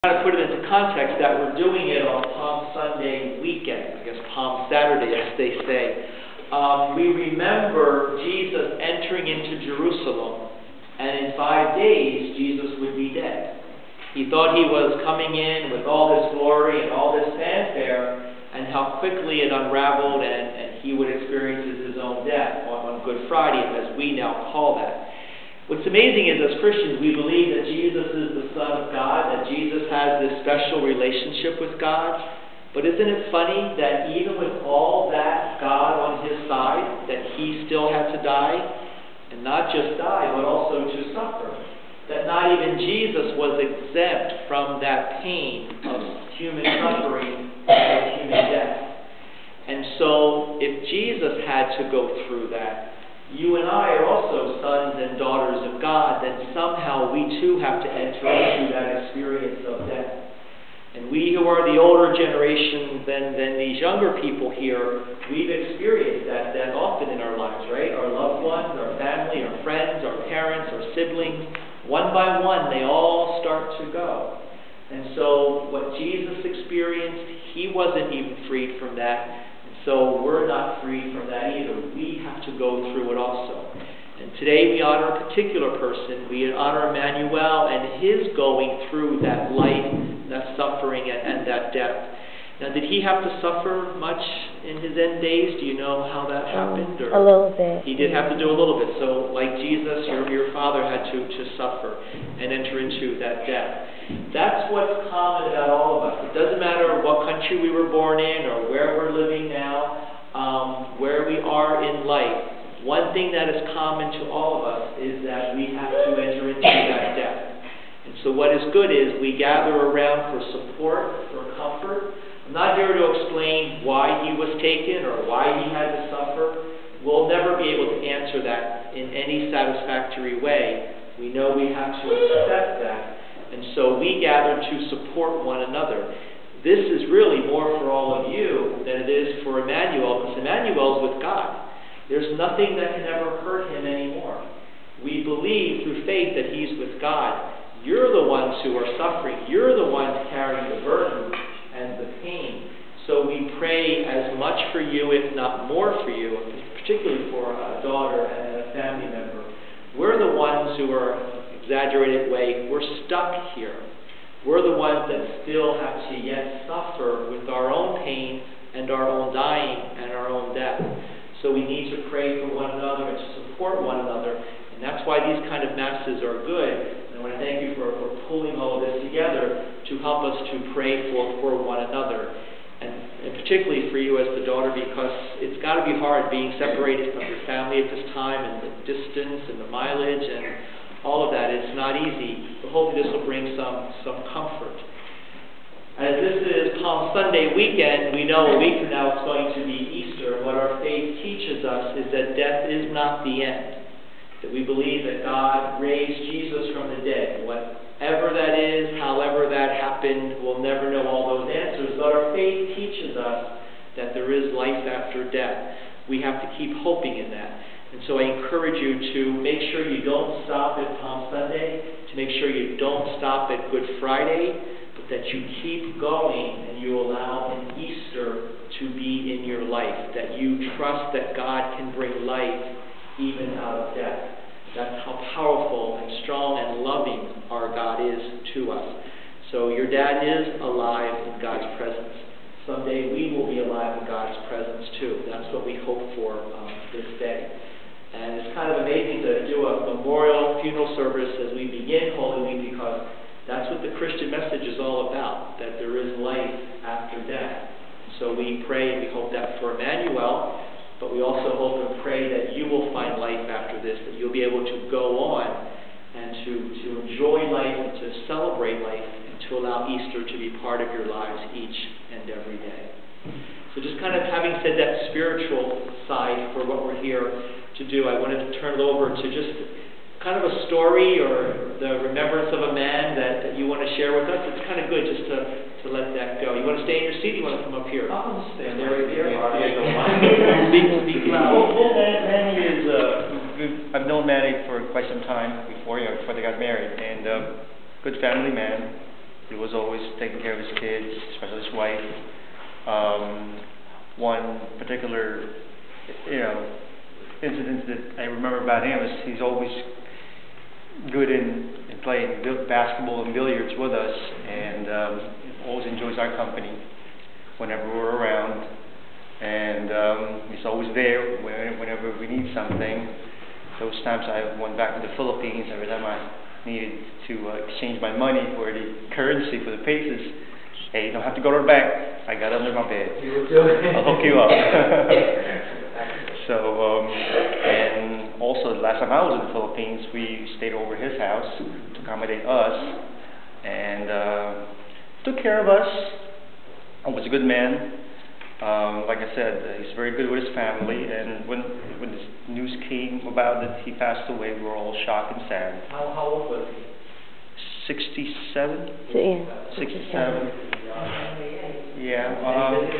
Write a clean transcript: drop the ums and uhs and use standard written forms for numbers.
To put it into context, that we're doing it on Palm Sunday weekend, I guess Palm Saturday, as they say. We remember Jesus entering into Jerusalem, and in 5 days, Jesus would be dead. He thought he was coming in with all this glory and all this fanfare, and how quickly it unraveled, and he would experience his own death on Good Friday, as we now call that. What's amazing is, as Christians, we believe that Jesus is the Son of God, that Jesus has this special relationship with God. But isn't it funny that even with all that God on his side, that he still had to die? And not just die, but also to suffer. That not even Jesus was exempt from that pain of human suffering and human death. And so, if Jesus had to go through that, you and I are also sons and daughters of God, then somehow we too have to enter into that experience of death. And we who are the older generation than these younger people here, we've experienced that death often in our lives, right? Our loved ones, our family, our friends, our parents, our siblings, one by one, they all start to go. And so what Jesus experienced, he wasn't even freed from that. So we're not free from that either. We have to go through it also. And today we honor a particular person. We honor Emmanuel and his going through that life, that suffering, and that death. Now, did he have to suffer much in his end days? Do you know how that happened? A little bit. He did have to do a little bit. So, like Jesus, your father had to suffer and enter into that death. That's what's common about all of us. It doesn't matter what country we were born in or where we're living now, where we are in life. One thing that is common to all of us is that we have to enter into that death. And so what is good is we gather around for support, for comfort. I'm not here to explain why he was taken or why he had to suffer. We'll never be able to answer that in any satisfactory way. We know we have to accept that. And so we gather to support one another. This is really more for all of you than it is for Emmanuel, because Emmanuel's with God. There's nothing that can ever hurt him anymore. We believe through faith that he's with God. You're the ones who are suffering. You're the ones carrying the burden and the pain. So we pray as much for you, if not more for you, particularly for a daughter and a family member. We're the ones who are, exaggerated way, we're stuck here. We're the ones that still have to yet suffer with our own pain and our own dying and our own death. So we need to pray for one another and to support one another. And that's why these kind of masses are good. And I want to thank you for pulling all of this together to help us to pray for one another. And particularly for you as the daughter, because it's got to be hard being separated from your family at this time, and the distance and the mileage and all of that. It's not easy, but hopefully this will bring some comfort. As this is Palm Sunday weekend, we know a week from now it's going to be Easter. What our faith teaches us is that death is not the end. That we believe that God raised Jesus from the dead. Whatever that is, however that happened, we'll never know all those answers. But our faith teaches us that there is life after death. We have to keep hoping in that. And so I encourage you to make sure you don't stop at Palm Sunday, to make sure you don't stop at Good Friday, but that you keep going and you allow an Easter to be in your life, that you trust that God can bring life even out of death. That's how powerful and strong and loving our God is to us. So your dad is alive in God's presence. Someday we will be alive in God's presence too. That's what we hope for this day. And it's kind of amazing to do a memorial funeral service as we begin Holy Week, because that's what the Christian message is all about, that there is life after death. So we pray and we hope that for Emmanuel, but we also hope and pray that you will find life after this, that you'll be able to go on and to enjoy life and to celebrate life and to allow Easter to be part of your lives each and every day. So just kind of having said that spiritual side for what we're here to do, I wanted to turn it over to just kind of a story or the remembrance of a man that you want to share with us. It's kind of good just to let that go. You want to stay in your seat? You want to come up here? I'll just stay in there. Speak loud. Well, Manny is, I've known Manny for quite some time before they got married, and good family man, He was always taking care of his kids, especially his wife. One particular, incident that I remember about him is he's always good in playing basketball and billiards with us, and always enjoys our company whenever we're around. And he's always there whenever we need something. Those times I went back to the Philippines, every time I needed to exchange my money for the currency for the pesos, hey, you don't have to go to the bank. I got it under my bed. I'll hook you up. So, and also the last time I was in the Philippines, we stayed over his house to accommodate us, and took care of us. I was a good man. Like I said, he's very good with his family, and when this news came about that he passed away, we were all shocked and sad. How old was he? 67? Yeah. 67. Yeah. And